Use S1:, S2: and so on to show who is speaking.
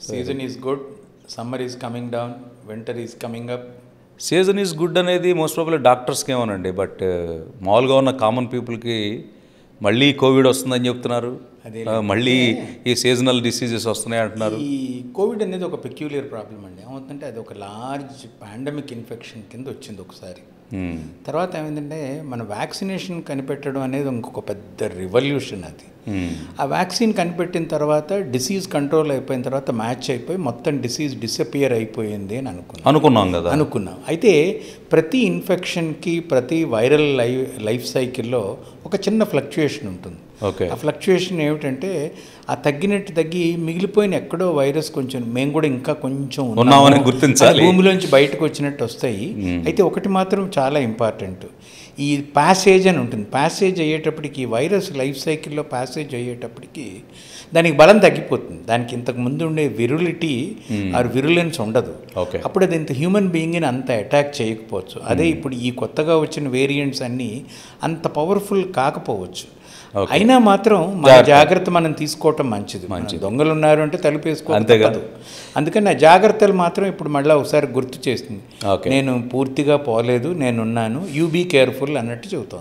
S1: Season is good, summer is coming down, winter is coming up.
S2: Season is good అనేది most probably డాక్టర్స్కి ఏమోనండి, but మామూలుగా ఉన్న common పీపుల్కి మళ్ళీ కోవిడ్ వస్తుందని చెప్తున్నారు, మళ్ళీ ఈ సీజనల్ డిసీజెస్ వస్తున్నాయి అంటున్నారు.
S1: ఈ కోవిడ్ అనేది ఒక పెక్యులియర్ ప్రాబ్లం అండి. ఏమవుతుందంటే అది ఒక లార్జ్ పాండమిక్ ఇన్ఫెక్షన్ కింద వచ్చింది ఒకసారి. తర్వాత ఏమైందంటే మన వ్యాక్సినేషన్ కనిపెట్టడం అనేది ఇంకొక పెద్ద రివల్యూషన్ అది. ఆ వ్యాక్సిన్ కనిపెట్టిన తర్వాత డిసీజ్ కంట్రోల్ అయిపోయిన తర్వాత మ్యాచ్ అయిపోయి మొత్తం డిసీజ్ డిసపియర్ అయిపోయింది అని అనుకున్నాం. అయితే ప్రతి ఇన్ఫెక్షన్కి ప్రతి వైరల్ లైఫ్ సైకిల్లో ఒక చిన్న ఫ్లక్చుయేషన్ ఉంటుంది. ఆ ఫ్లక్చుయేషన్ ఏమిటంటే ఆ తగ్గి మిగిలిపోయిన ఎక్కడో వైరస్ కొంచెం మేము కూడా ఇంకా కొంచెం
S2: ఉన్నామని గుర్తించాలి,
S1: భూమిలోంచి బయటకు వచ్చినట్టు వస్తాయి. అయితే ఒకటి మాత్రం చాలా ఇంపార్టెంట్, ఈ ప్యాసేజ్ అని ఉంటుంది. ప్యాసేజ్ అయ్యేటప్పటికి వైరస్ లైఫ్ సైకిల్లో ప్యాసేజ్ అయ్యేటప్పటికి దానికి బలం తగ్గిపోతుంది. దానికి ఇంతకు ముందు ఉండే విరులిటీ ఆర్ విరులెన్స్ ఉండదు. అప్పుడు అది ఇంత హ్యూమన్ బీయింగ్ని అంత అటాక్ చేయకపోవచ్చు. అదే ఇప్పుడు ఈ కొత్తగా వచ్చిన వేరియంట్స్ అన్నీ అంత పవర్ఫుల్ కాకపోవచ్చు. అయినా మాత్రం మన జాగ్రత్త మనం తీసుకోవటం మంచిది. దొంగలు ఉన్నారు అంటే తలుపేసుకోవాలి. అందుకని ఆ జాగ్రత్తలు మాత్రం ఇప్పుడు మళ్ళీ ఒకసారి గుర్తు చేస్తుంది. నేను పూర్తిగా పోలేదు, నేనున్నాను, యూ బీ కేర్ఫుల్ అన్నట్టు చెబుతోంది.